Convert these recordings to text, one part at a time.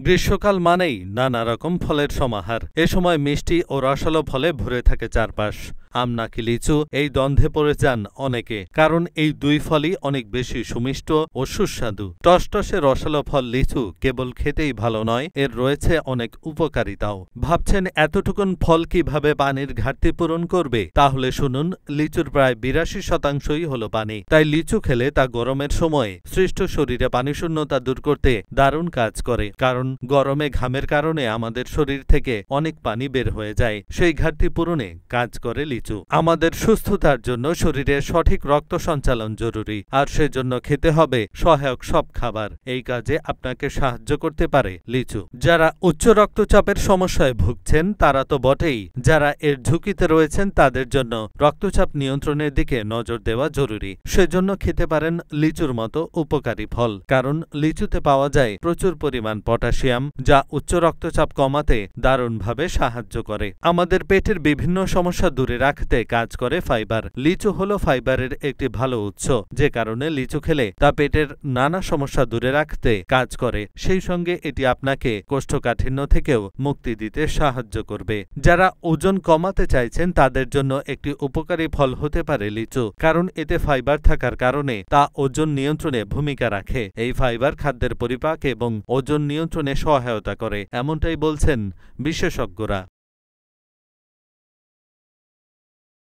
গ্রীষ্মকাল মানেই নানা রকম ফলের সমাহার। এ সময় মিষ্টি ও রসালো ফলে ভরে থাকে চারপাশ। আম নাকি লিচু, এই দ্বন্দ্বে পড়ে যান অনেকে, কারণ এই দুই ফলই অনেক বেশি সুমিষ্ট ও সুস্বাদু। টসটসে রসালো ফল লিচু কেবল খেতেই ভালো নয়, এর রয়েছে অনেক উপকারিতাও। ভাবছেন এতটুকুন ফল কিভাবে পানির ঘাটতি পূরণ করবে? তাহলে শুনুন, লিচুর প্রায় ৮২% হল পানি। তাই লিচু খেলে তা গরমের সময়ে সৃষ্ট শরীরে পানিশূন্যতা দূর করতে দারুণ কাজ করে। কারণ গরমে ঘামের কারণে আমাদের শরীর থেকে অনেক পানি বের হয়ে যায়, সেই ঘাটতি পূরণে কাজ করে লিচু। আমাদের সুস্থতার জন্য শরীরে সঠিক রক্ত সঞ্চালন জরুরি, আর সেজন্য খেতে হবে সহায়ক সব খাবার। এই কাজে আপনাকে সাহায্য করতে পারে লিচু। যারা উচ্চ রক্তচাপের সমস্যায় ভুগছেন তারা তো বটেই, যারা এর ঝুঁকিতে রয়েছেন তাদের জন্য রক্তচাপ নিয়ন্ত্রণের দিকে নজর দেওয়া জরুরি। সেজন্য খেতে পারেন লিচুর মতো উপকারী ফল, কারণ লিচুতে পাওয়া যায় প্রচুর পরিমাণ পটাশিয়াম, যা উচ্চ রক্তচাপ কমাতে দারুণভাবে সাহায্য করে। আমাদের পেটের বিভিন্ন সমস্যা দূরে রাখতে কাজ করে ফাইবার। লিচু হলো ফাইবারের একটি ভালো উৎস, যে কারণে লিচু খেলে তা পেটের নানা সমস্যা দূরে রাখতে কাজ করে। সেই সঙ্গে এটি আপনাকে কোষ্ঠকাঠিন্য থেকেও মুক্তি দিতে সাহায্য করবে। যারা ওজন কমাতে চাইছেন তাদের জন্য একটি উপকারী ফল হতে পারে লিচু, কারণ এতে ফাইবার থাকার কারণে তা ওজন নিয়ন্ত্রণে ভূমিকা রাখে। এই ফাইবার খাদ্যের পরিপাক এবং ওজন নিয়ন্ত্রণে সহায়তা করে, এমনটাই বলছেন বিশেষজ্ঞরা।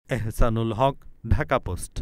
এহসানুল হক, ঢাকা পোস্ট।